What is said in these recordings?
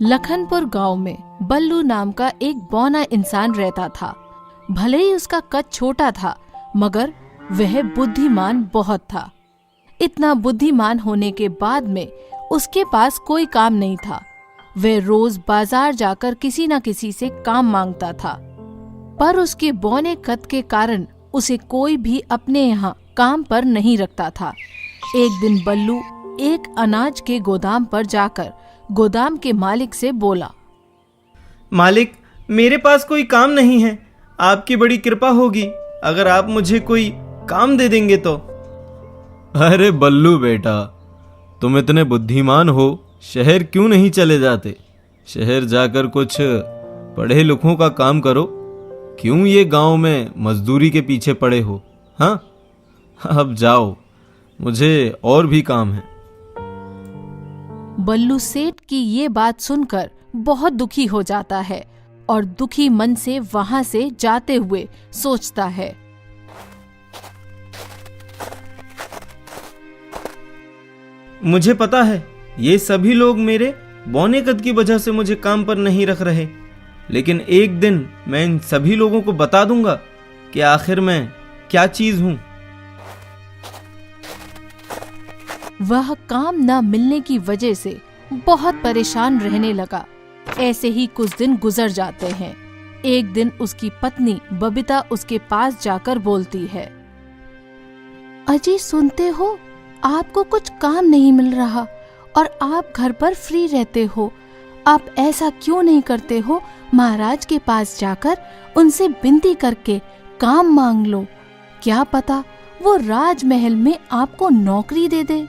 लखनपुर गांव में बल्लू नाम का एक बौना इंसान रहता था। भले ही उसका कद छोटा था, मगर वह बुद्धिमान बहुत था। इतना बुद्धिमान होने के बाद में उसके पास कोई काम नहीं था। वह रोज बाजार जाकर किसी न किसी से काम मांगता था, पर उसके बौने कद के कारण उसे कोई भी अपने यहाँ काम पर नहीं रखता था। एक दिन बल्लू एक अनाज के गोदाम पर जाकर गोदाम के मालिक से बोला, मालिक, मेरे पास कोई काम नहीं है। आपकी बड़ी कृपा होगी अगर आप मुझे कोई काम दे देंगे तो। अरे बल्लू बेटा, तुम इतने बुद्धिमान हो, शहर क्यों नहीं चले जाते? शहर जाकर कुछ पढ़े लिखों का काम करो। क्यों ये गांव में मजदूरी के पीछे पड़े हो? हाँ, अब जाओ, मुझे और भी काम है। बल्लू सेठ की ये बात सुनकर बहुत दुखी हो जाता है और दुखी मन से वहां से जाते हुए सोचता है, मुझे पता है ये सभी लोग मेरे बौने कद की वजह से मुझे काम पर नहीं रख रहे, लेकिन एक दिन मैं इन सभी लोगों को बता दूंगा कि आखिर मैं क्या चीज हूं। वह काम न मिलने की वजह से बहुत परेशान रहने लगा। ऐसे ही कुछ दिन गुजर जाते हैं। एक दिन उसकी पत्नी बबीता उसके पास जाकर बोलती है, अजी सुनते हो, आपको कुछ काम नहीं मिल रहा और आप घर पर फ्री रहते हो। आप ऐसा क्यों नहीं करते हो, महाराज के पास जाकर उनसे विनती करके काम मांग लो। क्या पता वो राजमहल में आपको नौकरी दे दे।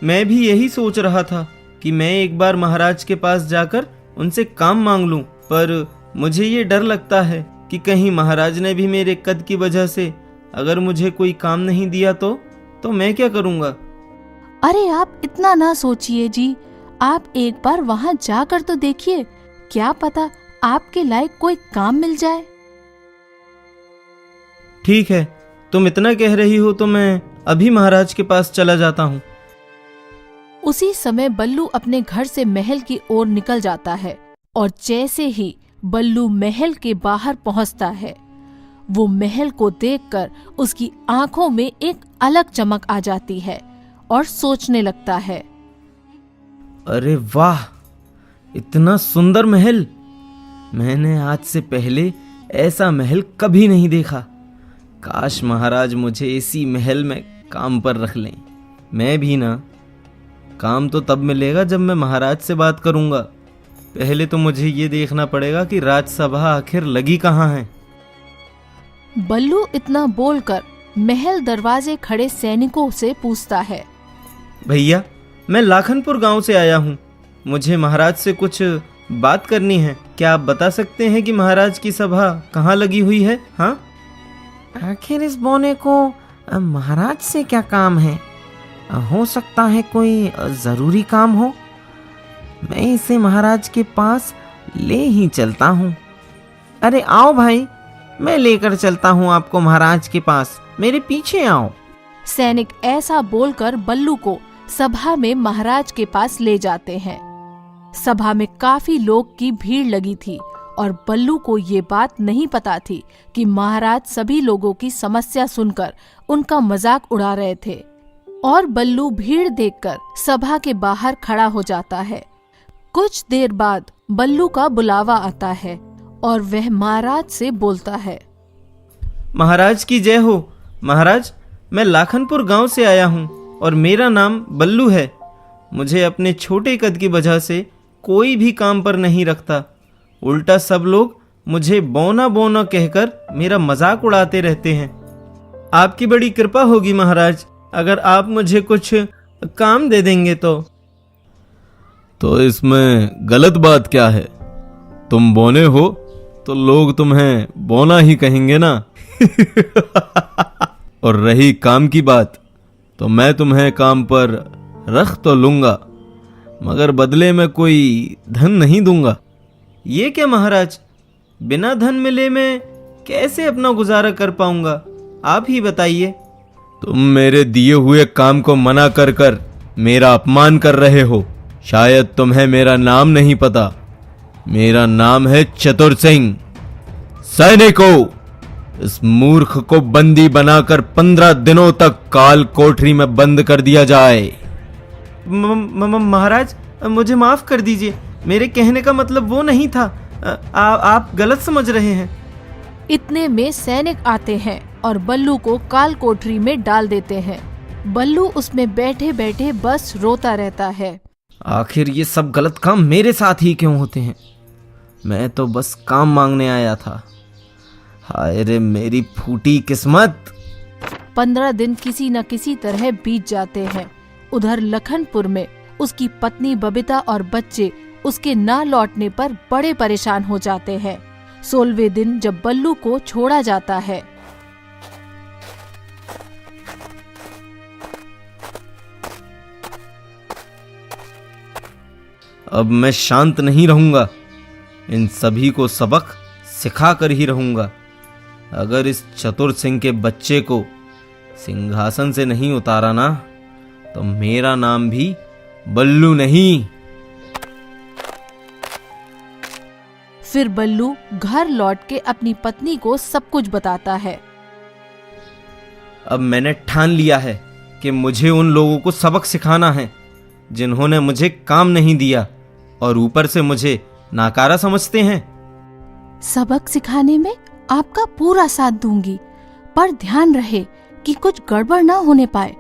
मैं भी यही सोच रहा था कि मैं एक बार महाराज के पास जाकर उनसे काम मांग लूं, पर मुझे ये डर लगता है कि कहीं महाराज ने भी मेरे कद की वजह से अगर मुझे कोई काम नहीं दिया तो मैं क्या करूंगा। अरे आप इतना ना सोचिए जी, आप एक बार वहां जाकर तो देखिए, क्या पता आपके लायक कोई काम मिल जाए। ठीक है, तुम इतना कह रही हो तो मैं अभी महाराज के पास चला जाता हूँ। उसी समय बल्लू अपने घर से महल की ओर निकल जाता है और जैसे ही बल्लू महल के बाहर पहुंचता है, वो महल को देखकर उसकी आंखों में एक अलग चमक आ जाती है और सोचने लगता है, अरे वाह, इतना सुंदर महल! मैंने आज से पहले ऐसा महल कभी नहीं देखा। काश महाराज मुझे इसी महल में काम पर रख लें। मैं भी ना, काम तो तब मिलेगा जब मैं महाराज से बात करूंगा। पहले तो मुझे ये देखना पड़ेगा कि राजसभा आखिर लगी कहाँ है। बल्लू इतना बोलकर महल दरवाजे खड़े सैनिकों से पूछता है, भैया, मैं लाखनपुर गांव से आया हूँ। मुझे महाराज से कुछ बात करनी है। क्या आप बता सकते हैं कि महाराज की सभा कहाँ लगी हुई है? हाँ, आखिर इस बौने को महाराज से क्या काम है? हो सकता है कोई जरूरी काम हो। मैं इसे महाराज के पास ले ही चलता हूँ। अरे आओ भाई, मैं लेकर चलता हूँ आपको महाराज के पास, मेरे पीछे आओ। सैनिक ऐसा बोलकर बल्लू को सभा में महाराज के पास ले जाते हैं। सभा में काफी लोग की भीड़ लगी थी और बल्लू को ये बात नहीं पता थी कि महाराज सभी लोगों की समस्या सुनकर उनका मजाक उड़ा रहे थे। और बल्लू भीड़ देखकर सभा के बाहर खड़ा हो जाता है। कुछ देर बाद बल्लू का बुलावा आता है और वह महाराज से बोलता है, महाराज की जय हो। महाराज, मैं लाखनपुर गांव से आया हूँ और मेरा नाम बल्लू है। मुझे अपने छोटे कद की वजह से कोई भी काम पर नहीं रखता। उल्टा सब लोग मुझे बौना बौना कहकर मेरा मजाक उड़ाते रहते हैं। आपकी बड़ी कृपा होगी महाराज अगर आप मुझे कुछ काम दे देंगे तो इसमें गलत बात क्या है? तुम बौने हो तो लोग तुम्हें बौना ही कहेंगे ना। और रही काम की बात, तो मैं तुम्हें काम पर रख तो लूंगा, मगर बदले में कोई धन नहीं दूंगा। ये क्या महाराज, बिना धन मिले मैं कैसे अपना गुजारा कर पाऊंगा? आप ही बताइए। तुम मेरे दिए हुए काम को मना कर कर मेरा अपमान कर रहे हो। शायद तुम्हें मेरा नाम नहीं पता। मेरा नाम है चतुर सिंह। सैनिकों, इस मूर्ख को बंदी बनाकर 15 दिनों तक काल कोठरी में बंद कर दिया जाए। महाराज, मुझे माफ कर दीजिए। मेरे कहने का मतलब वो नहीं था। आप गलत समझ रहे हैं। इतने में सैनिक आते हैं और बल्लू को काल कोठरी में डाल देते हैं। बल्लू उसमें बैठे बैठे बस रोता रहता है। आखिर ये सब गलत काम मेरे साथ ही क्यों होते हैं? मैं तो बस काम मांगने आया था। हाय रे मेरी फूटी किस्मत। 15 दिन किसी न किसी तरह बीत जाते हैं। उधर लखनपुर में उसकी पत्नी बबीता और बच्चे उसके ना लौटने पर बड़े परेशान हो जाते हैं। 16वें दिन जब बल्लू को छोड़ा जाता है, अब मैं शांत नहीं रहूंगा। इन सभी को सबक सिखा कर ही रहूंगा। अगर इस चतुर सिंह के बच्चे को सिंहासन से नहीं उतारा ना, तो मेरा नाम भी बल्लू नहीं। फिर बल्लू घर लौट के अपनी पत्नी को सब कुछ बताता है। अब मैंने ठान लिया है कि मुझे उन लोगों को सबक सिखाना है जिन्होंने मुझे काम नहीं दिया और ऊपर से मुझे नाकारा समझते हैं। सबक सिखाने में आपका पूरा साथ दूंगी, पर ध्यान रहे कि कुछ गड़बड़ ना होने पाए,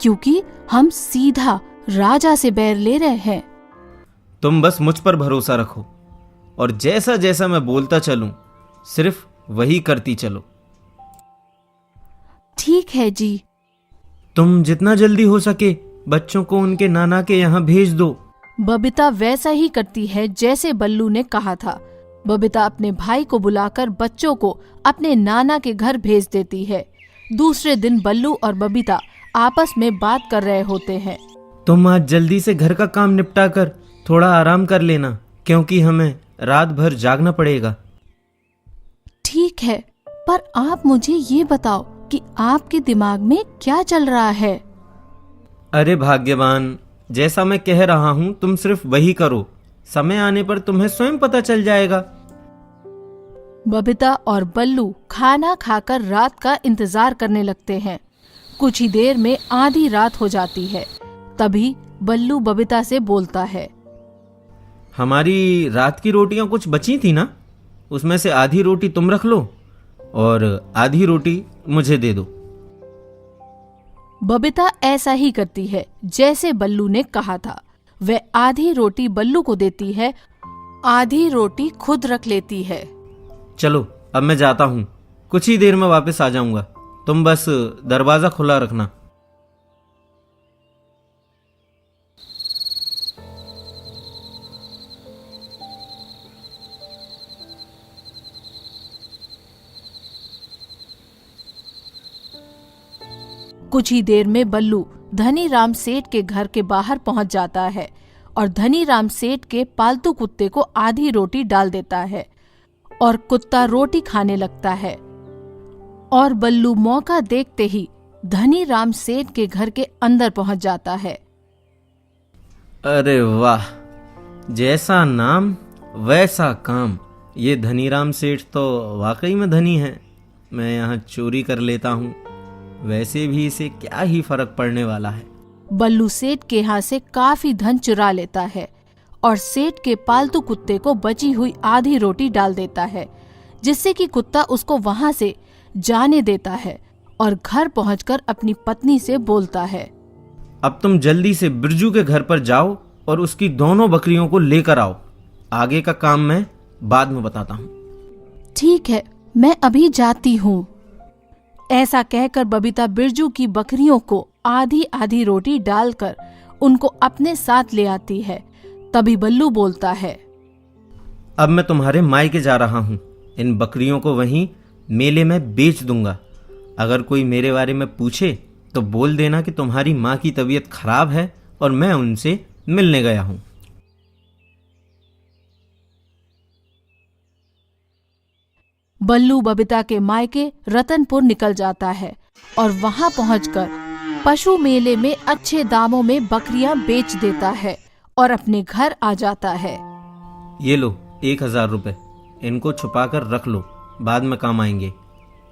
क्योंकि हम सीधा राजा से बैर ले रहे हैं। तुम बस मुझ पर भरोसा रखो और जैसा जैसा मैं बोलता चलूं, सिर्फ वही करती चलो। ठीक है जी। तुम जितना जल्दी हो सके बच्चों को उनके नाना के यहाँ भेज दो। बबीता वैसा ही करती है जैसे बल्लू ने कहा था। बबीता अपने भाई को बुलाकर बच्चों को अपने नाना के घर भेज देती है। दूसरे दिन बल्लू और बबीता आपस में बात कर रहे होते हैं। तुम आज जल्दी से घर का काम निपटा कर थोड़ा आराम कर लेना, क्योंकि हमें रात भर जागना पड़ेगा। ठीक है, पर आप मुझे ये बताओ कि आपके दिमाग में क्या चल रहा है? अरे भाग्यवान, जैसा मैं कह रहा हूँ तुम सिर्फ वही करो। समय आने पर तुम्हें स्वयं पता चल जाएगा। बबीता और बल्लू खाना खाकर रात का इंतजार करने लगते हैं। कुछ ही देर में आधी रात हो जाती है। तभी बल्लू बबीता से बोलता है, हमारी रात की रोटियां कुछ बची थी ना, उसमें से आधी रोटी तुम रख लो और आधी रोटी मुझे दे दो। बबीता ऐसा ही करती है जैसे बल्लू ने कहा था। वह आधी रोटी बल्लू को देती है, आधी रोटी खुद रख लेती है। चलो अब मैं जाता हूँ, कुछ ही देर में वापस आ जाऊंगा। तुम बस दरवाजा खुला रखना। कुछ ही देर में बल्लू धनी राम सेठ के घर के बाहर पहुंच जाता है और धनी राम सेठ के पालतू कुत्ते को आधी रोटी डाल देता है और कुत्ता रोटी खाने लगता है। और बल्लू मौका देखते ही धनी राम सेठ के घर के अंदर पहुंच जाता है। अरे वाह, जैसा नाम वैसा काम। ये धनीराम सेठ तो वाकई में धनी है। मैं यहाँ चोरी कर लेता हूँ, वैसे भी इसे क्या ही फर्क पड़ने वाला है। बल्लू सेठ के यहाँ से काफी धन चुरा लेता है और सेठ के पालतू कुत्ते को बची हुई आधी रोटी डाल देता है, जिससे कि कुत्ता उसको वहाँ से जाने देता है और घर पहुंचकर अपनी पत्नी से बोलता है, अब तुम जल्दी से बिरजू के घर पर जाओ और उसकी दोनों बकरियों को लेकर आओ। आगे का काम मैं बाद में बताता हूँ। ठीक है, मैं अभी जाती हूँ। ऐसा कहकर बबीता बिरजू की बकरियों को आधी आधी रोटी डालकर उनको अपने साथ ले आती है। तभी बल्लू बोलता है, अब मैं तुम्हारे मायके जा रहा हूँ। इन बकरियों को वहीं मेले में बेच दूंगा। अगर कोई मेरे बारे में पूछे तो बोल देना कि तुम्हारी माँ की तबीयत खराब है और मैं उनसे मिलने गया हूँ। बल्लू बबीता के मायके रतनपुर निकल जाता है और वहां पहुंचकर पशु मेले में अच्छे दामों में बकरियां बेच देता है और अपने घर आ जाता है। ये लो 1000 रुपए, इनको छुपा कर रख लो, बाद में काम आएंगे।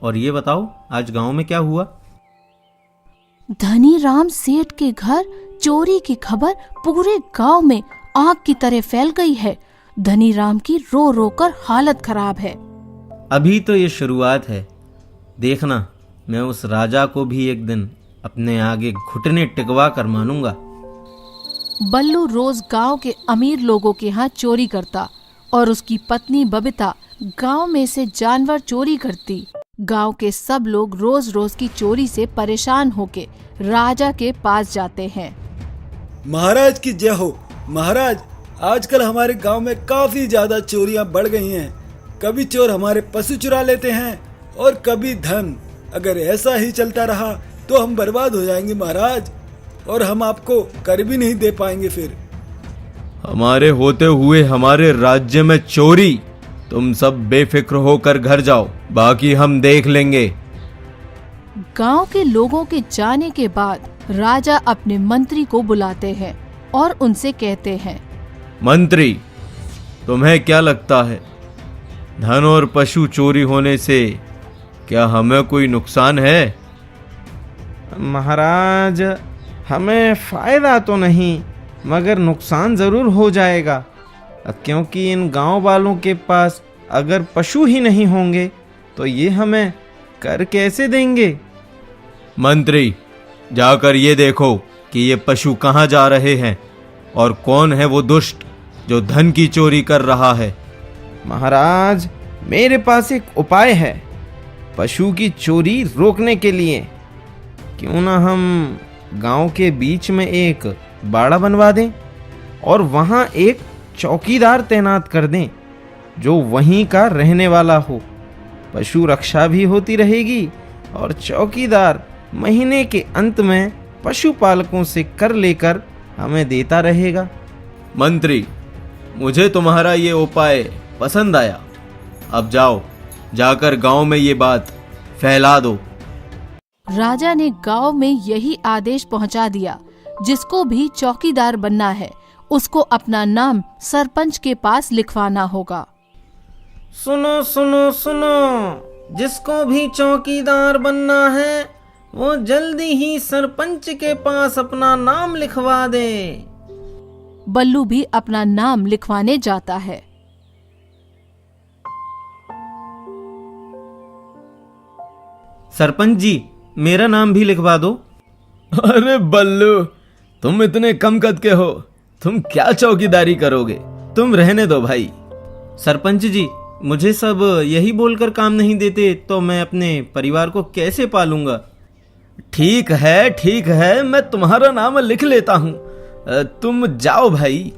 और ये बताओ आज गांव में क्या हुआ? धनी राम सेठ के घर चोरी की खबर पूरे गांव में आग की तरह फैल गई है। धनी राम की रो रो कर हालत खराब है। अभी तो ये शुरुआत है, देखना मैं उस राजा को भी एक दिन अपने आगे घुटने टिकवा कर मानूंगा। बल्लू रोज गांव के अमीर लोगों के यहाँ चोरी करता और उसकी पत्नी बबीता गांव में से जानवर चोरी करती। गांव के सब लोग रोज रोज की चोरी से परेशान होके राजा के पास जाते हैं। महाराज की जय हो। महाराज, आजकल हमारे गांव में काफी ज्यादा चोरियां बढ़ गई हैं। कभी चोर हमारे पशु चुरा लेते हैं और कभी धन। अगर ऐसा ही चलता रहा तो हम बर्बाद हो जाएंगे महाराज, और हम आपको कर भी नहीं दे पाएंगे फिर। हमारे होते हुए हमारे राज्य में चोरी? तुम सब बेफिक्र होकर घर जाओ, बाकी हम देख लेंगे। गांव के लोगों के जाने के बाद राजा अपने मंत्री को बुलाते हैं और उनसे कहते हैं, मंत्री, तुम्हें क्या लगता है, धन और पशु चोरी होने से क्या हमें कोई नुकसान है? महाराज, हमें फायदा तो नहीं मगर नुकसान जरूर हो जाएगा, क्योंकि इन गांव वालों के पास अगर पशु ही नहीं होंगे तो ये हमें कर कैसे देंगे? मंत्री, जाकर ये देखो कि ये पशु कहाँ जा रहे हैं और कौन है वो दुष्ट जो धन की चोरी कर रहा है। महाराज, मेरे पास एक उपाय है पशु की चोरी रोकने के लिए। क्यों ना हम गांव के बीच में एक बाड़ा बनवा दें और वहां एक चौकीदार तैनात कर दें जो वहीं का रहने वाला हो। पशु रक्षा भी होती रहेगी और चौकीदार महीने के अंत में पशुपालकों से कर लेकर हमें देता रहेगा। मंत्री, मुझे तुम्हारा ये उपाय पसंद आया। अब जाओ, जाकर गांव में ये बात फैला दो। राजा ने गांव में यही आदेश पहुंचा दिया, जिसको भी चौकीदार बनना है उसको अपना नाम सरपंच के पास लिखवाना होगा। सुनो सुनो सुनो, जिसको भी चौकीदार बनना है वो जल्दी ही सरपंच के पास अपना नाम लिखवा दे। बल्लू भी अपना नाम लिखवाने जाता है। सरपंच जी, मेरा नाम भी लिखवा दो। अरे बल्लू, तुम इतने कम कद के हो, तुम क्या चौकीदारी करोगे? तुम रहने दो भाई। सरपंच जी, मुझे सब यही बोलकर काम नहीं देते तो मैं अपने परिवार को कैसे पालूंगा? ठीक है, मैं तुम्हारा नाम लिख लेता हूं, तुम जाओ भाई।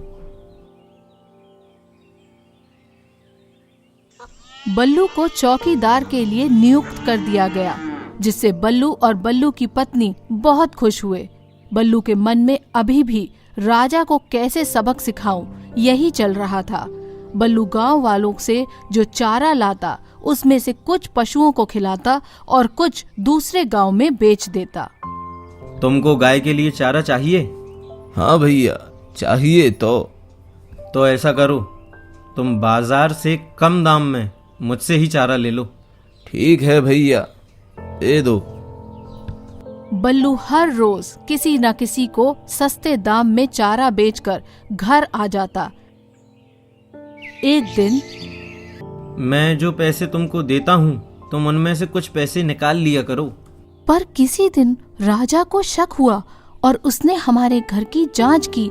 बल्लू को चौकीदार के लिए नियुक्त कर दिया गया, जिससे बल्लू और बल्लू की पत्नी बहुत खुश हुए। बल्लू के मन में अभी भी राजा को कैसे सबक सिखाऊं यही चल रहा था। बल्लू गांव वालों से जो चारा लाता उसमें से कुछ पशुओं को खिलाता और कुछ दूसरे गांव में बेच देता। तुमको गाय के लिए चारा चाहिए? हाँ भैया, चाहिए। तो ऐसा करो, तुम बाजार से कम दाम में मुझसे ही चारा ले लो। ठीक है भैया, दे दो। बल्लू हर रोज किसी न किसी को सस्ते दाम में चारा बेचकर घर आ जाता। एक दिन, मैं जो पैसे तुमको देता हूँ तुम उनमें से कुछ पैसे निकाल लिया करो। पर किसी दिन राजा को शक हुआ और उसने हमारे घर की जांच की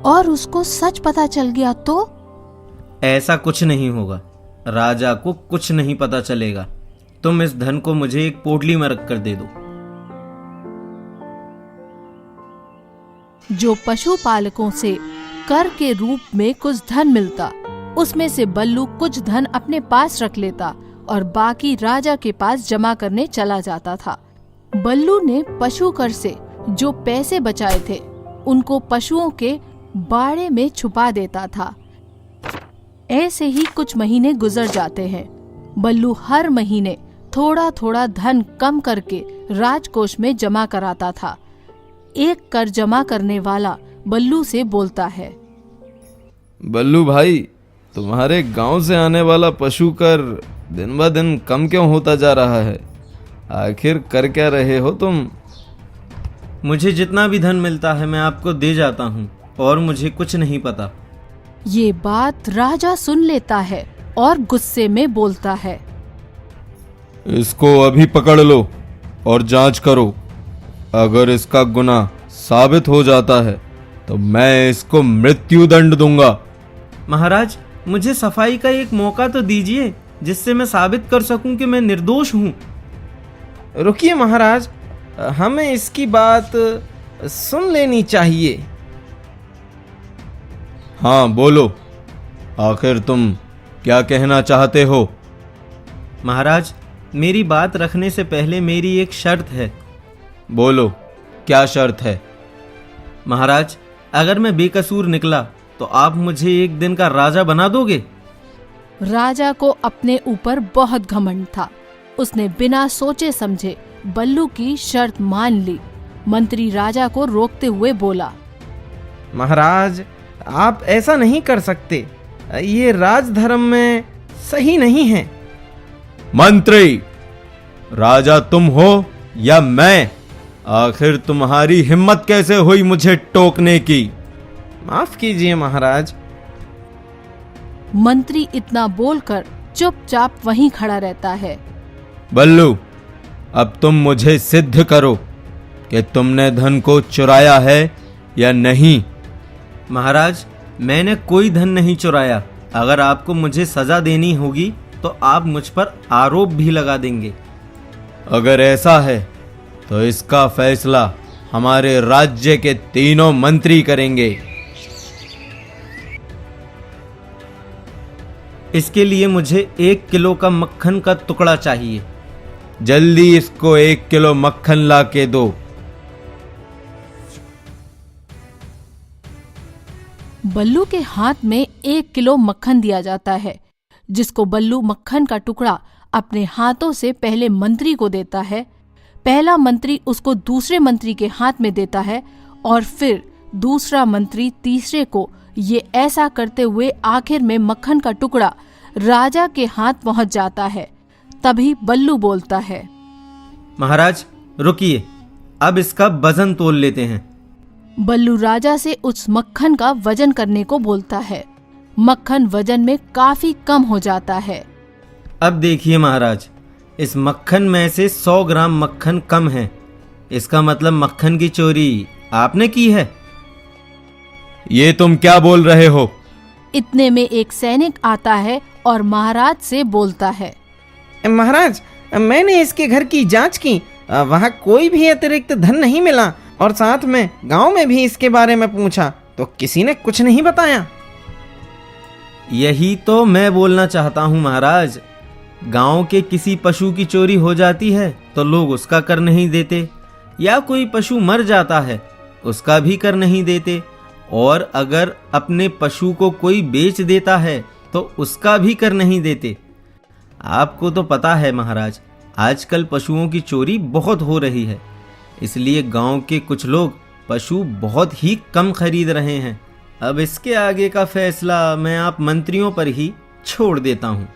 और उसको सच पता चल गया तो? ऐसा कुछ नहीं होगा, राजा को कुछ नहीं पता चलेगा। तुम इस धन को मुझे एक पोटली में रख कर दे दो। जो पशुपालकों से कर के रूप में कुछ धन मिलता, उसमें से बल्लू कुछ धन अपने पास रख लेता और बाकी राजा के पास जमा करने चला जाता था। बल्लू ने पशु कर से जो पैसे बचाए थे उनको पशुओं के बाड़े में छुपा देता था। ऐसे ही कुछ महीने गुजर जाते हैं। बल्लू हर महीने थोड़ा थोड़ा धन कम करके राजकोष में जमा कराता था। एक कर जमा करने वाला बल्लू से बोलता है, बल्लू भाई, तुम्हारे गांव से आने वाला पशु कर दिन ब दिन कम क्यों होता जा रहा है? आखिर कर क्या रहे हो तुम? मुझे जितना भी धन मिलता है मैं आपको दे जाता हूँ और मुझे कुछ नहीं पता। ये बात राजा सुन लेता है और गुस्से में बोलता है। इसको अभी पकड़ लो और जांच करो। अगर इसका गुनाह साबित हो जाता है तो मैं इसको मृत्यु दंड दूंगा। महाराज, मुझे सफाई का एक मौका तो दीजिए जिससे मैं साबित कर सकूं कि मैं निर्दोष हूं। रुकिए महाराज, हमें इसकी बात सुन लेनी चाहिए। हाँ बोलो, आखिर तुम क्या कहना चाहते हो? महाराज, मेरी बात रखने से पहले मेरी एक शर्त है। बोलो, क्या शर्त है? महाराज, अगर मैं बेकसूर निकला तो आप मुझे एक दिन का राजा बना दोगे? राजा को अपने ऊपर बहुत घमंड था। उसने बिना सोचे समझे बल्लू की शर्त मान ली। मंत्री राजा को रोकते हुए बोला, महाराज, आप ऐसा नहीं कर सकते। ये राजधर्म में सही नहीं है। मंत्री, राजा तुम हो या मैं? आखिर तुम्हारी हिम्मत कैसे हुई मुझे टोकने की? माफ कीजिए महाराज। मंत्री इतना बोलकर चुपचाप वहीं खड़ा रहता है। बल्लू, अब तुम मुझे सिद्ध करो कि तुमने धन को चुराया है या नहीं। महाराज, मैंने कोई धन नहीं चुराया। अगर आपको मुझे सजा देनी होगी तो आप मुझ पर आरोप भी लगा देंगे। अगर ऐसा है तो इसका फैसला हमारे राज्य के तीनों मंत्री करेंगे। इसके लिए मुझे 1 किलो का मक्खन का टुकड़ा चाहिए। जल्दी इसको 1 किलो मक्खन ला के दो। बल्लू के हाथ में 1 किलो मक्खन दिया जाता है, जिसको बल्लू मक्खन का टुकड़ा अपने हाथों से पहले मंत्री को देता है। पहला मंत्री उसको दूसरे मंत्री के हाथ में देता है और फिर दूसरा मंत्री तीसरे को। ये ऐसा करते हुए आखिर में मक्खन का टुकड़ा राजा के हाथ पहुंच जाता है। तभी बल्लू बोलता है, महाराज रुकिए, अब इसका वजन तोल लेते हैं। बल्लू राजा से उस मक्खन का वजन करने को बोलता है। मक्खन वजन में काफी कम हो जाता है। अब देखिए महाराज, इस मक्खन में से 100 ग्राम मक्खन कम है। इसका मतलब मक्खन की चोरी आपने की है। ये तुम क्या बोल रहे हो? इतने में एक सैनिक आता है और महाराज से बोलता है, महाराज, मैंने इसके घर की जांच की। वहाँ कोई भी अतिरिक्त धन नहीं मिला और साथ में गांव में भी इसके बारे में पूछा तो किसी ने कुछ नहीं बताया। यही तो मैं बोलना चाहता हूँ महाराज। गांव के किसी पशु की चोरी हो जाती है तो लोग उसका कर नहीं देते, या कोई पशु मर जाता है उसका भी कर नहीं देते, और अगर अपने पशु को कोई बेच देता है तो उसका भी कर नहीं देते। आपको तो पता है महाराज, आजकल पशुओं की चोरी बहुत हो रही है, इसलिए गांव के कुछ लोग पशु बहुत ही कम खरीद रहे हैं। अब इसके आगे का फैसला मैं आप मंत्रियों पर ही छोड़ देता हूँ।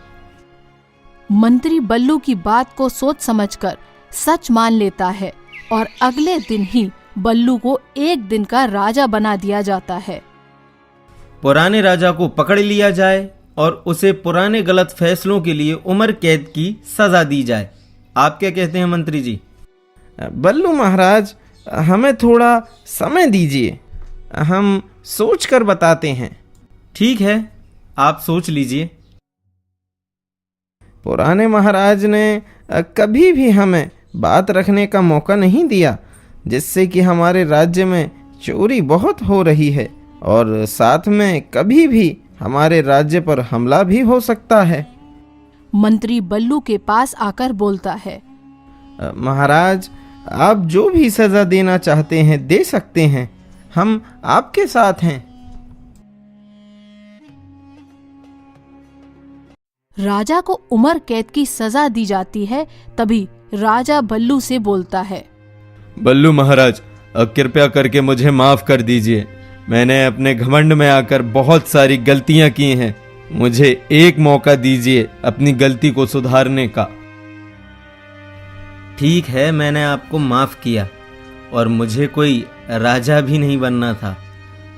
मंत्री बल्लू की बात को सोच समझकर सच मान लेता है और अगले दिन ही बल्लू को 1 दिन का राजा बना दिया जाता है। पुराने राजा को पकड़ लिया जाए और उसे पुराने गलत फैसलों के लिए उम्र कैद की सजा दी जाए। आप क्या कहते हैं मंत्री जी? बल्लू महाराज, हमें थोड़ा समय दीजिए, हम सोच कर बताते हैं। ठीक है, आप सोच लीजिए। पुराने महाराज ने कभी भी हमें बात रखने का मौका नहीं दिया, जिससे कि हमारे राज्य में चोरी बहुत हो रही है और साथ में कभी भी हमारे राज्य पर हमला भी हो सकता है। मंत्री बल्लू के पास आकर बोलता है, महाराज, आप जो भी सजा देना चाहते हैं दे सकते हैं, हम आपके साथ हैं। राजा को उम्र कैद की सजा दी जाती है। तभी राजा बल्लू से बोलता है, बल्लू महाराज, कृपया करके मुझे माफ कर दीजिए। मैंने अपने घमंड में आकर बहुत सारी गलतियां की हैं। मुझे एक मौका दीजिए अपनी गलती को सुधारने का। ठीक है, मैंने आपको माफ किया और मुझे कोई राजा भी नहीं बनना था।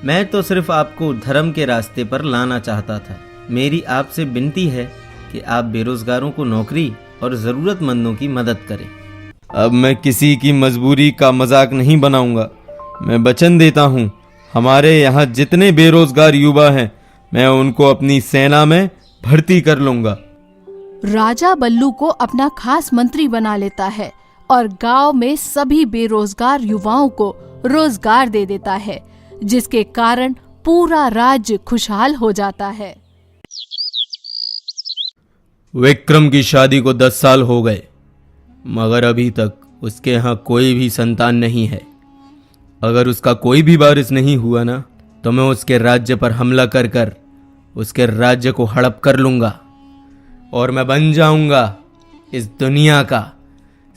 मैं तो सिर्फ आपको धर्म के रास्ते पर लाना चाहता था। मेरी आपसे विनती है कि आप बेरोजगारों को नौकरी और जरूरतमंदों की मदद करें। अब मैं किसी की मजबूरी का मजाक नहीं बनाऊंगा। मैं वचन देता हूं, हमारे यहाँ जितने बेरोजगार युवा हैं मैं उनको अपनी सेना में भर्ती कर लूंगा। राजा बल्लू को अपना खास मंत्री बना लेता है और गांव में सभी बेरोजगार युवाओं को रोजगार दे देता है, जिसके कारण पूरा राज्य खुशहाल हो जाता है। विक्रम की शादी को 10 साल हो गए, मगर अभी तक उसके यहाँ कोई भी संतान नहीं है। अगर उसका कोई भी वारिस नहीं हुआ ना, तो मैं उसके राज्य पर हमला कर कर उसके राज्य को हड़प कर लूंगा और मैं बन जाऊंगा इस दुनिया का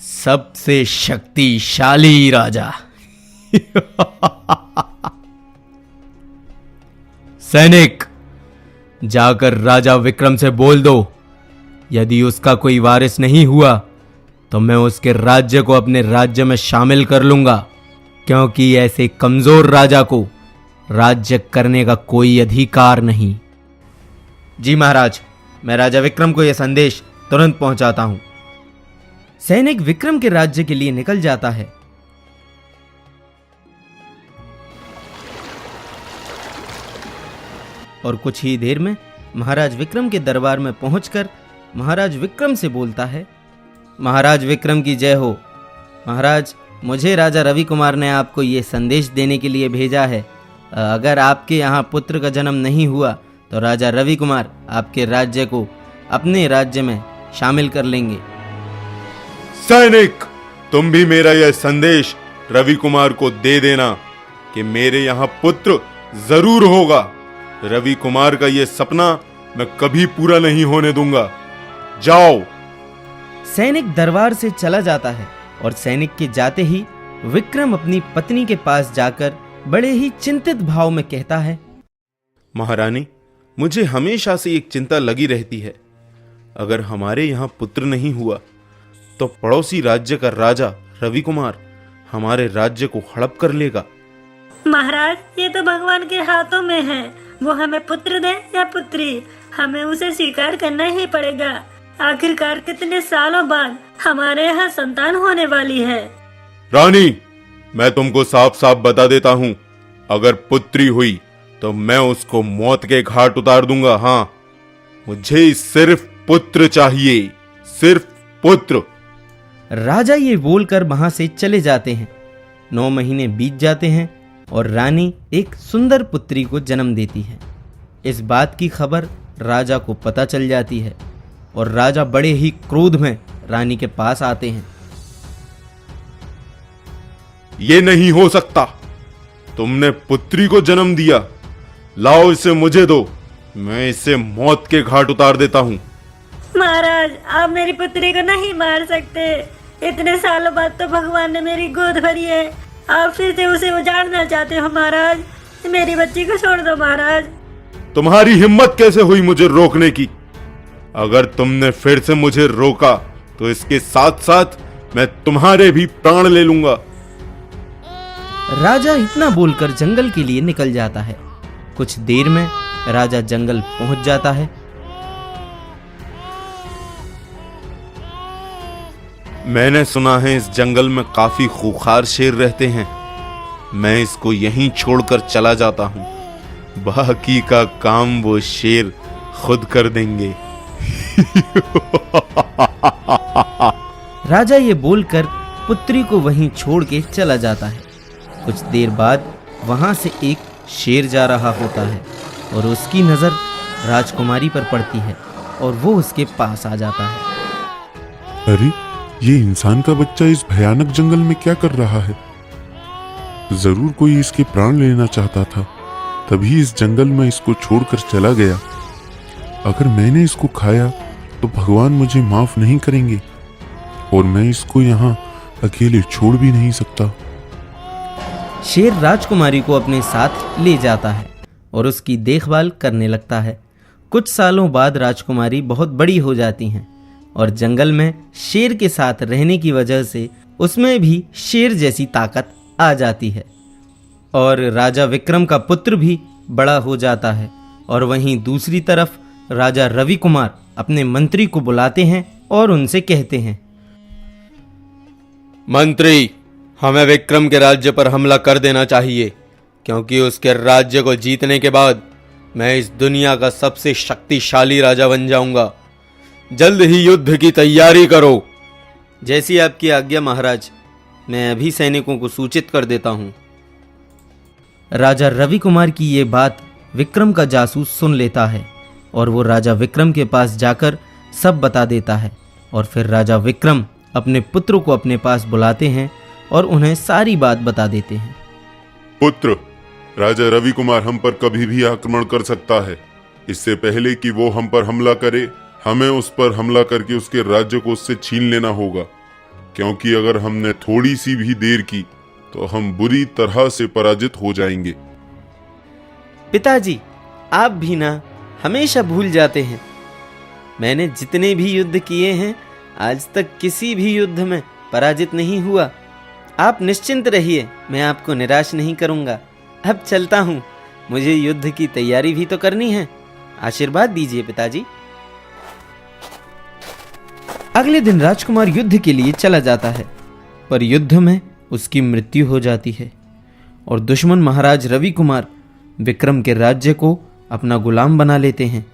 सबसे शक्तिशाली राजा। सैनिक, जाकर राजा विक्रम से बोल दो, यदि उसका कोई वारिस नहीं हुआ तो मैं उसके राज्य को अपने राज्य में शामिल कर लूंगा, क्योंकि ऐसे कमजोर राजा को राज्य करने का कोई अधिकार नहीं। जी महाराज, मैं राजा विक्रम को यह संदेश तुरंत पहुंचाता हूं। सैनिक विक्रम के राज्य के लिए निकल जाता है। और कुछ ही देर में महाराज विक्रम के दरबार में पहुंचकर महाराज विक्रम से बोलता है, महाराज विक्रम की जय हो। महाराज, मुझे राजा रवि कुमार ने आपको ये संदेश देने के लिए भेजा है। अगर आपके यहाँ पुत्र का जन्म नहीं हुआ तो राजा रवि कुमार आपके राज्य को अपने राज्य में शामिल कर लेंगे। सैनिक, तुम भी मेरा यह संदेश रवि कुमार को दे देना कि मेरे यहाँ पुत्र जरूर होगा। रवि कुमार का यह सपना मैं कभी पूरा नहीं होने दूंगा। जाओ। सैनिक दरबार से चला जाता है और सैनिक के जाते ही विक्रम अपनी पत्नी के पास जाकर बड़े ही चिंतित भाव में कहता है, महारानी, मुझे हमेशा से एक चिंता लगी रहती है। अगर हमारे यहाँ पुत्र नहीं हुआ तो पड़ोसी राज्य का राजा रवि कुमार हमारे राज्य को हड़प कर लेगा। महाराज, ये तो भगवान के हाथों में है। वो हमें पुत्र दे या पुत्री, हमें उसे स्वीकार करना ही पड़ेगा। आखिरकार कितने सालों बाद हमारे यहाँ संतान होने वाली है। रानी, मैं तुमको साफ साफ बता देता हूँ, अगर पुत्री हुई तो मैं उसको मौत के घाट उतार दूंगा। हाँ, मुझे सिर्फ पुत्र चाहिए, सिर्फ पुत्र। राजा ये बोलकर वहां से चले जाते हैं। 9 महीने बीत जाते हैं और रानी एक सुंदर पुत्री को जन्म देती है। इस बात की खबर राजा को पता चल जाती है और राजा बड़े ही क्रोध में रानी के पास आते हैं। ये नहीं हो सकता, तुमने पुत्री को जन्म दिया। लाओ इसे मुझे दो, मैं इसे मौत के घाट उतार देता हूँ। महाराज, आप मेरी पुत्री को नहीं मार सकते। इतने सालों बाद तो भगवान ने मेरी गोद भरी है। आप फिर से उसे उजाड़ना चाहते हो महाराज? मेरी बच्ची को छोड़ दो महाराज। तुम्हारी हिम्मत कैसे हुई मुझे रोकने की? अगर तुमने फिर से मुझे रोका तो इसके साथ साथ मैं तुम्हारे भी प्राण ले लूंगा। राजा इतना बोलकर जंगल के लिए निकल जाता है। कुछ देर में राजा जंगल पहुंच जाता है। मैंने सुना है इस जंगल में काफी खूंखार शेर रहते हैं। मैं इसको यहीं छोड़कर चला जाता हूँ। बाकी का काम वो शेर खुद कर देंगे। राजा ये बोलकर पुत्री को वहीं छोड़ के चला जाता है। कुछ देर बाद वहां से एक शेर जा रहा होता है और उसकी नजर राजकुमारी पर पड़ती है और वो उसके पास आ जाता है। अरे, ये इंसान का बच्चा इस भयानक जंगल में क्या कर रहा है? जरूर कोई इसके प्राण लेना चाहता था, तभी इस जंगल में इसको छोड़कर चला गया। अगर मैंने इसको खाया तो भगवान मुझे माफ नहीं करेंगे और मैं इसको यहाँ अकेले छोड़ भी नहीं सकता। शेर राजकुमारी को अपने साथ ले जाता है और उसकी देखभाल करने लगता है। कुछ सालों बाद राजकुमारी बहुत बड़ी हो जाती हैं और जंगल में शेर के साथ रहने की वजह से उसमें भी शेर जैसी ताकत आ जाती है और राजा विक्रम का पुत्र भी बड़ा हो जाता है। और वहीं दूसरी तरफ राजा रवि कुमार अपने मंत्री को बुलाते हैं और उनसे कहते हैं, मंत्री, हमें विक्रम के राज्य पर हमला कर देना चाहिए, क्योंकि उसके राज्य को जीतने के बाद मैं इस दुनिया का सबसे शक्तिशाली राजा बन जाऊंगा। जल्द ही युद्ध की तैयारी करो। जैसी आपकी आज्ञा महाराज, मैं अभी सैनिकों को सूचित कर देता हूँ। राजा रवि कुमार की ये बात विक्रम का जासूस सुन लेता है और वो राजा विक्रम के पास जाकर सब बता देता है। और फिर राजा विक्रम अपने पुत्र को अपने पास बुलाते हैं और उन्हें सारी बात बता देते हैं। पुत्र, राजा रवि कुमार हम पर कभी भी आक्रमण कर सकता है। इससे पहले कि वो हम पर हमला करे, हमें उस पर हमला करके उसके राज्य को उससे छीन लेना होगा, क्योंकि अगर हमने थोड़ी सी भी देर की तो हम बुरी तरह से पराजित हो जाएंगे। पिताजी, आप भी ना हमेशा भूल जाते हैं। मैंने जितने भी युद्ध किए हैं, आज तक किसी भी युद्ध में पराजित नहीं हुआ। आप निश्चिंत रहिए, मैं आपको निराश नहीं करूंगा। अब चलता हूँ, मुझे युद्ध की तैयारी भी तो करनी है। आशीर्वाद दीजिए पिताजी। अगले दिन राजकुमार युद्ध के लिए चला जाता है, पर युद्ध में उसकी मृत्यु हो जाती है और दुश्मन महाराज रवि कुमार विक्रम के राज्य को अपना गुलाम बना लेते हैं।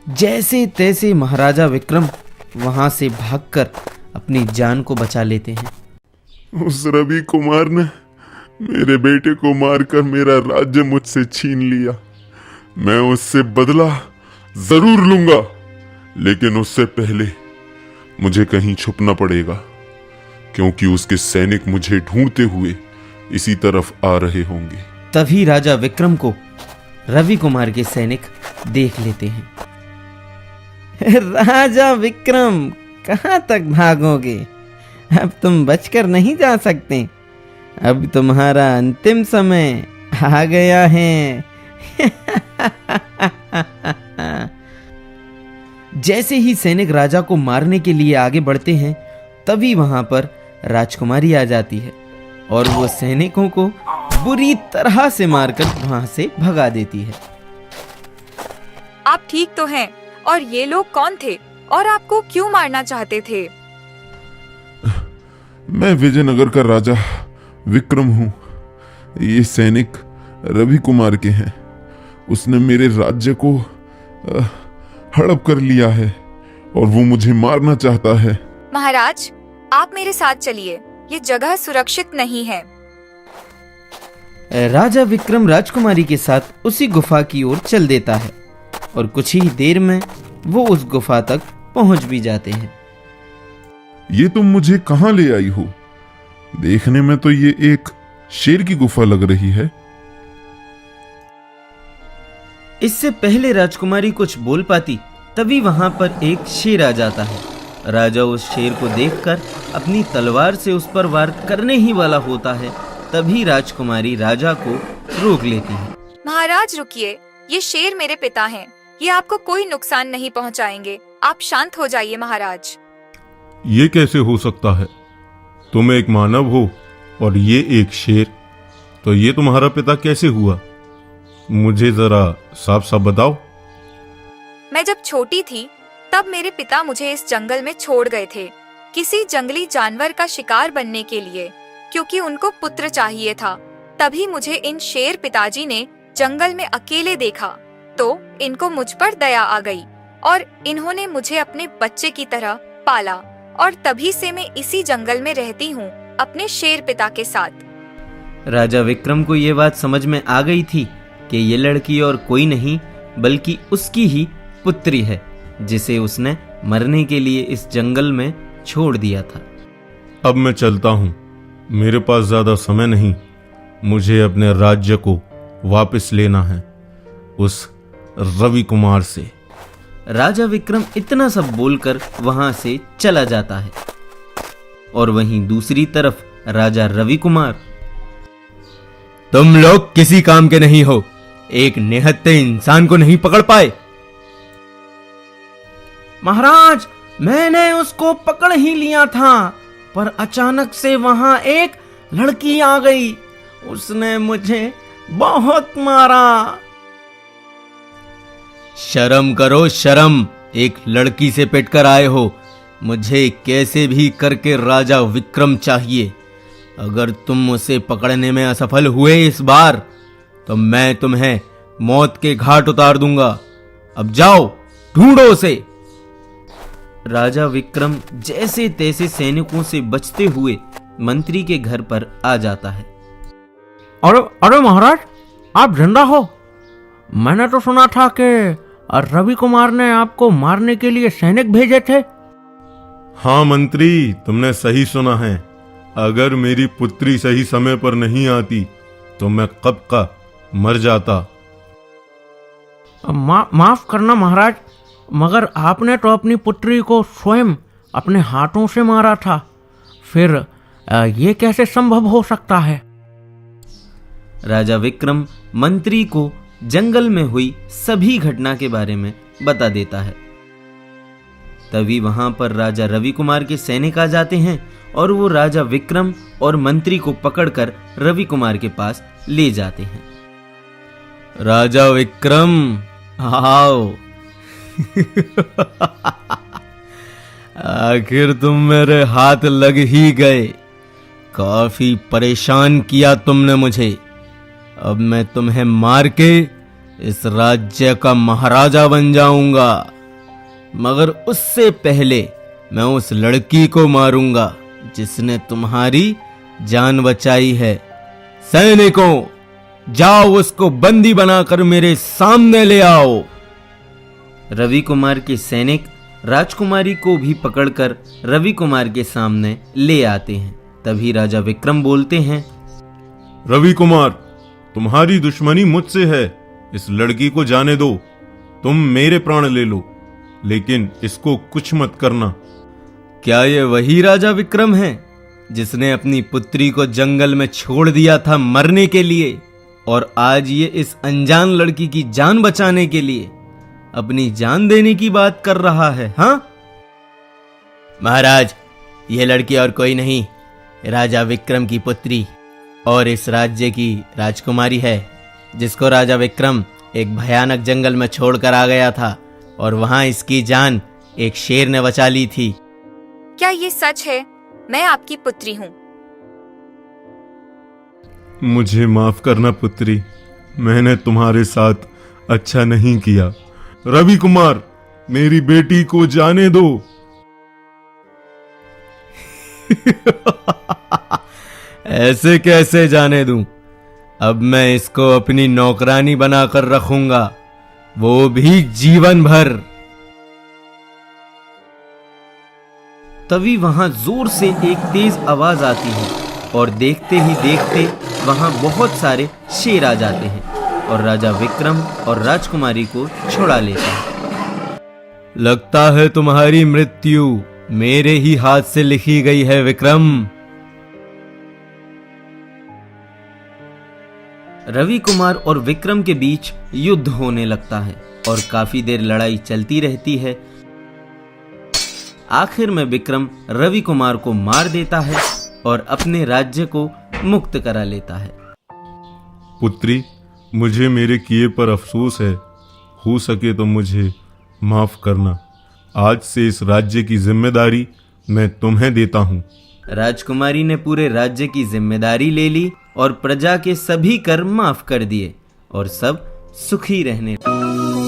जैसे तैसे महाराजा विक्रम वहां से भागकर अपनी जान को बचा लेते हैं। उस रवि कुमार ने मेरे बेटे को मारकर मेरा राज्य मुझसे छीन लिया। मैं उससे बदला जरूर लूंगा, लेकिन उससे पहले मुझे कहीं छुपना पड़ेगा, क्योंकि उसके सैनिक मुझे ढूंढते हुए इसी तरफ आ रहे होंगे। तभी राजा विक्रम को रवि कुमार के सैनिक देख लेते हैं। राजा विक्रम, कहां तक भागोगे? अब तुम बचकर नहीं जा सकते। अब तुम्हारा अंतिम समय आ गया है। जैसे ही सैनिक राजा को मारने के लिए आगे बढ़ते हैं, तभी वहां पर राजकुमारी आ जाती है और वो सैनिकों को बुरी तरह से मारकर वहां से भगा देती है। आप ठीक तो हैं? और ये लोग कौन थे और आपको क्यों मारना चाहते थे? मैं विजयनगर का राजा विक्रम हूँ। ये सैनिक रवि कुमार के हैं। उसने मेरे राज्य को हड़प कर लिया है और वो मुझे मारना चाहता है। महाराज, आप मेरे साथ चलिए, ये जगह सुरक्षित नहीं है। राजा विक्रम राजकुमारी के साथ उसी गुफा की ओर चल देता है और कुछ ही देर में वो उस गुफा तक पहुंच भी जाते हैं। ये तुम मुझे कहां ले आई हो? देखने में तो ये एक शेर की गुफा लग रही है। इससे पहले राजकुमारी कुछ बोल पाती, तभी वहां पर एक शेर आ जाता है। राजा उस शेर को देखकर अपनी तलवार से उस पर वार करने ही वाला होता है, तभी राजकुमारी राजा को रोक लेती है। महाराज रुकिए, ये शेर मेरे पिता हैं। ये आपको कोई नुकसान नहीं पहुंचाएंगे। आप शांत हो जाइए महाराज। ये कैसे हो सकता है? तुम एक मानव हो और ये एक शेर, तो ये तुम्हारा पिता कैसे हुआ? मुझे जरा साफ साफ बताओ। मैं जब छोटी थी तब मेरे पिता मुझे इस जंगल में छोड़ गए थे, किसी जंगली जानवर का शिकार बनने के लिए, क्योंकि उनको पुत्र चाहिए था। तभी मुझे इन शेर पिताजी ने जंगल में अकेले देखा, तो इनको मुझ पर दया आ गई और इन्होंने मुझे अपने बच्चे की तरह पाला और तभी से मैं इसी जंगल में रहती हूँ अपने शेर पिता के साथ। राजा विक्रम को ये बात समझ में आ गई थी कि ये लड़की और कोई नहीं बल्कि उसकी ही पुत्री है, जिसे उसने मरने के लिए इस जंगल में छोड़ दिया था। अब मैं चलता हूँ, मेरे पास ज्यादा समय नहीं। मुझे अपने राज्य को वापस लेना है उस रवि कुमार से। राजा विक्रम इतना सब बोलकर वहां से चला जाता है और वहीं दूसरी तरफ राजा रवि कुमार तुम लोग किसी काम के नहीं हो, एक निहत्थे इंसान को नहीं पकड़ पाए। महाराज, मैंने उसको पकड़ ही लिया था, पर अचानक से वहां एक लड़की आ गई। उसने मुझे बहुत मारा। शर्म करो शर्म, एक लड़की से पिट कर आए हो। मुझे कैसे भी करके राजा विक्रम चाहिए। अगर तुम उसे पकड़ने में असफल हुए इस बार, तो मैं तुम्हें मौत के घाट उतार दूंगा। अब जाओ, ढूंढो उसे। राजा विक्रम जैसे तैसे सैनिकों से बचते हुए मंत्री के घर पर आ जाता है। अरे महाराज, आप जिंदा हो? मैंने तो सुना था कि रवि कुमार ने आपको मारने के लिए सैनिक भेजे थे। हाँ मंत्री, तुमने सही सुना है। अगर मेरी पुत्री सही समय पर नहीं आती तो मैं कब का मर जाता। माफ करना महाराज, मगर आपने तो अपनी पुत्री को स्वयं अपने हाथों से मारा था। फिर ये कैसे संभव हो सकता है? राजा विक्रम मंत्री को जंगल में हुई सभी घटना के बारे में बता देता है। तभी वहां पर राजा रवि कुमार के सैनिक आ जाते हैं और वो राजा विक्रम और मंत्री को पकड़कर रवि कुमार के पास ले जाते हैं। राजा विक्रम, आओ। आखिर तुम मेरे हाथ लग ही गए। काफी परेशान किया तुमने मुझे। अब मैं तुम्हें मार के इस राज्य का महाराजा बन जाऊंगा, मगर उससे पहले मैं उस लड़की को मारूंगा जिसने तुम्हारी जान बचाई है। सैनिकों, जाओ उसको बंदी बनाकर मेरे सामने ले आओ। रवि कुमार के सैनिक राजकुमारी को भी पकड़कर रवि कुमार के सामने ले आते हैं। तभी राजा विक्रम बोलते हैं, रवि कुमार, तुम्हारी दुश्मनी मुझसे है। इस लड़की को जाने दो। तुम मेरे प्राण ले लो, लेकिन इसको कुछ मत करना। क्या ये वही राजा विक्रम है जिसने अपनी पुत्री को जंगल में छोड़ दिया था मरने के लिए, और आज ये इस अनजान लड़की की जान बचाने के लिए अपनी जान देने की बात कर रहा है? हाँ महाराज, ये लड़की और कोई नहीं, राजा विक्रम की पुत्री और इस राज्य की राजकुमारी है, जिसको राजा विक्रम एक भयानक जंगल में छोड़कर आ गया था और वहां इसकी जान एक शेर ने बचा ली थी। क्या ये सच है? मैं आपकी पुत्री हूँ। मुझे माफ करना पुत्री, मैंने तुम्हारे साथ अच्छा नहीं किया। रवि कुमार, मेरी बेटी को जाने दो। ऐसे कैसे जाने दूं? अब मैं इसको अपनी नौकरानी बनाकर रखूंगा, वो भी जीवन भर। तभी वहां जोर से एक तेज आवाज आती है और देखते ही देखते वहां बहुत सारे शेर आ जाते हैं और राजा विक्रम और राजकुमारी को छुड़ा लेता है। लगता है तुम्हारी मृत्यु मेरे ही हाथ से लिखी गई है विक्रम। रवि कुमार और विक्रम के बीच युद्ध होने लगता है और काफी देर लड़ाई चलती रहती है। आखिर में विक्रम रवि कुमार को मार देता है और अपने राज्य को मुक्त करा लेता है। पुत्री, मुझे मेरे किए पर अफसोस है। हो सके तो मुझे माफ करना। आज से इस राज्य की जिम्मेदारी मैं तुम्हें देता हूँ। राजकुमारी ने पूरे राज्य की जिम्मेदारी ले ली और प्रजा के सभी कर माफ कर दिए और सब सुखी रहने लगे।